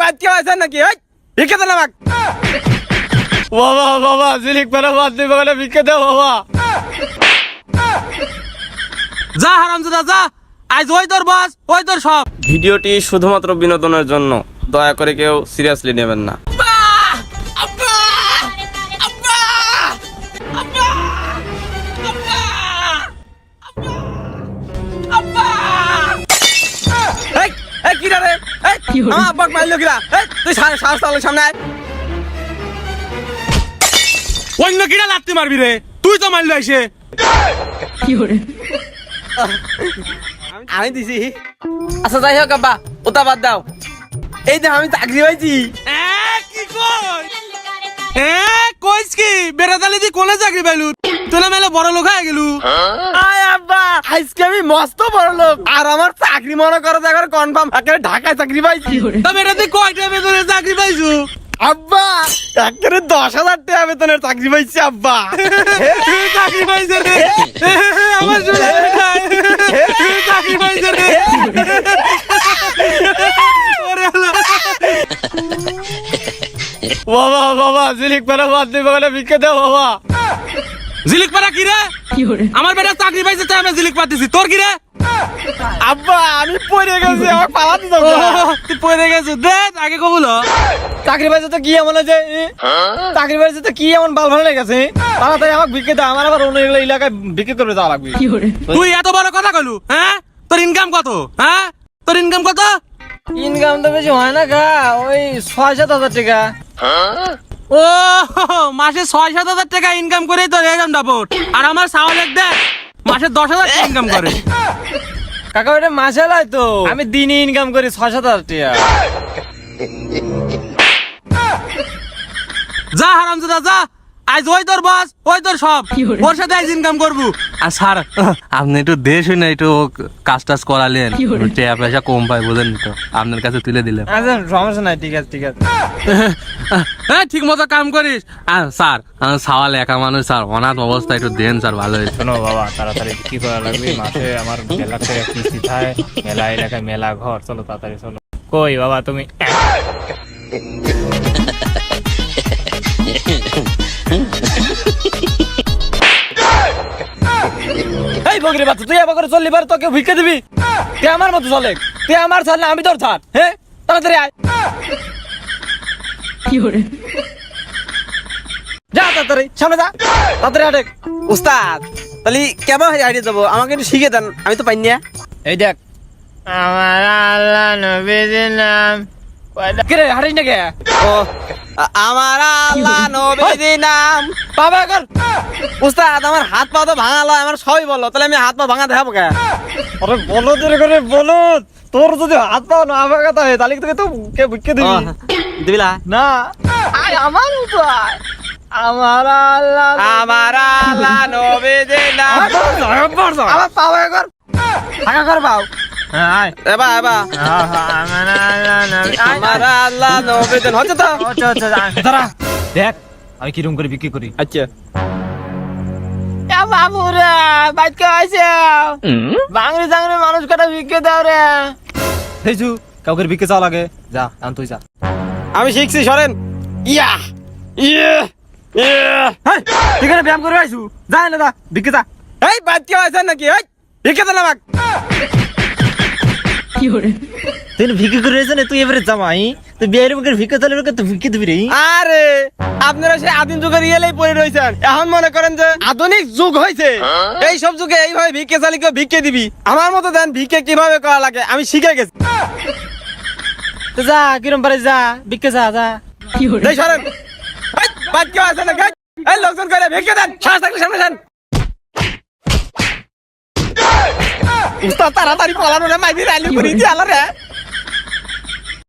বাদ কে আছেন নাকি ভিক্ষা দেন আমাক বাবা বাবা ঝিলিক পারা বাদ দিবে বলে ভিক্ষা দাও বাবা যা হারামজাদা যা আজ ওই তোর বস ওই তোর সব। ভিডিওটি শুধুমাত্র বিনোদনের জন্য, দয়া করে কেউ সিরিয়াসলি নেবেন না। অন্য কিনা লাত্তি মারবি রে, তুই তো মারলি এসে। আমি দিছি। আচ্ছা যাই হোক আব্বা, ওটা বাদ দাও। এই যে আমি চাকরি পাইছি। কি কইস কি বেড়াতালি দি কোনে চাকরি পাইলু? তুই না মেলে বড় লোক হয়ে গেলু। আয় আব্বা, আজকে আমি মস্ত বড় লোক। আর আমার চাকরি মনে করো এখন কনফার্ম, একেবারে ঢাকায় চাকরি পাইছি। তা বেড়াতে কয়টা বেতনের চাকরি পাইছু? আব্বা একেবারে 10,000 টাকা বেতনের চাকরি পাইছি আব্বা। চাকরি পাইছে রে আমার চাকরি পাইছে রে। বাবা বাবা ঝিলিক পাড়া বাদ দিবে বলে ভিক্ষা দাও বাবা। ঝিলিক পাড়া কি রে? আমার বেটা চাকরি পাইছে তাই আমি ঝিলিক পাচ্ছি। তোর কি রে? আব্বা আমি পড়ে গেছি, আমার পালাতে দাও। তুই পড়ে গেছিস, দে আগে কবুল। চাকরি পাইছে তো কি এমন আছে? চাকরি পাইছে তো কি এমন বাল ভালো লেগেছে? তাড়াতাড়ি আমাকে ভিক্ষা দাও, আমার আবার অন্য এলাকায় বিক্রি করে দেওয়া লাগবে। তুই এত বড় কথা কইলু? হ্যাঁ তোর ইনকাম কত? হ্যাঁ তোর ইনকাম কত? ইনকাম তো বেশি হয় না গা, ওই 6-7 হাজার টাকা। ও মাসে 6-7 হাজার টাকা ইনকাম করেই তোর এরকম ডাবট। আর আমার সাওয়ালেক দেখ মাসে 10,000 টাকা ইনকাম করে। কাকা ওটা মাসে লাই তো, আমি দিনে ইনকাম করি 6-7 হাজার টাকা। যা হারামজাদা যা, আজ ওই তোর বস ওই তোর সব, ওর সাথে আজ ইনকাম করবো। আর স্যার আপনি একটু দেশ না একটু কাজ টাজ করালেন, টাকা পয়সা কম পাই বলেন তো, আপনার কাছে তুলে দিলেন। আচ্ছা সমস্যা নাই, ঠিক আছে ঠিক আছে। হ্যাঁ ঠিক মতো কাম করিস। স্যার সাওয়াল একা মানুষ স্যার, অনাথ অবস্থা একটু দেন স্যার, ভালো হয়েছে। শোনো বাবা, তাড়াতাড়ি কি করা লাগবে, মাসে আমার মেলা থেকে কিস্তি থাকে, মেলা এলাকায় মেলা ঘর, চলো তাড়াতাড়ি চলো। কই বাবা তুমি? এই বকরি বাচ্চা, তুই এবার করে চললি পারে, তোকে ভিক্ষা দিবি? তুই আমার মতো চলে, তুই আমার ছাড় না আমি তোর ছাড়। হ্যাঁ তাড়াতাড়ি আয়, যা তাড়াতাড়ি সামনে যা, তাড়াতাড়ি হাঁটে। উস্তাদ তাহলে কেমন আইডিয়া দেবো, আমাকে একটু শিখে দেন, আমি তো পাইনি। এই দেখ আমার আল্লাহ নবীর নাম। কিরে হারিস না কে? ও আমার আল্লাহ নবীর নাম। বাবা কর উস্তাদ, আমার হাত পা তো ভাঙালো, আমার সবই বলো, তাহলে আমি হাত পা ভাঙা দেখাবো কে? আরে বলো তোর করে বলো, তোর যদি হাত পা না ভাঙাতে হয় তাহলে তোকে তো কে ভিক্ষা দিবি? দিবিলা না, আয় আমার উপায়। আমার আল্লাহ নবীর নাম। আমার পা ভাঙা কর, ভাঙা কর পাও। এবা এবা আমার আল্লাহ নবীর হচ্ছে তো। দেখ আমি কিরম করে বিক্রি করি। আচ্ছা বাবুরা বাইকে আইছে, বাংলি চাংলি মানুষ কাটা বিক্রি দাও রে। দেখছু কাউকে বিক্রি চাও লাগে, যা আন তুই যা। আমি শিখছি সরেন। ইয়া ইয়া ইয়া তুই কেন ব্যায়াম করে আইছু? যা না যা বিক্রি যা। এই বাদ কে আছেন নাকি? এই বিক্রি দেন আমাক। তুই ভিক্ষি করে রেছ না, তুই এবারে জামাই, তুই বিয়ের মুখের ভিক্ষা তাহলে তুই ভিক্ষি দিবি রে। আরে আপনারা সেই আদিম যুগের ইয়েলেই পড়ে রয়েছেন, এখন মনে করেন যে আধুনিক যুগ হয়েছে, এই সব যুগে এইভাবে ভিক্ষে চালিকে ভিক্ষে দিবি। আমার মতো দেন ভিক্ষে কিভাবে করা লাগে আমি শিখে গেছি। তো যা কিরম পারে যা ভিক্ষা যা যা। এই সরেন, এই বাদ কে আছেন নাকি? এই লোকজন করে ভিক্ষে দেন, শ্বাস থাকলে সামনে যান। উস্তাদ তাড়াতাড়ি পালানো রে, মাইবি রাইলি করি দি আলা রে।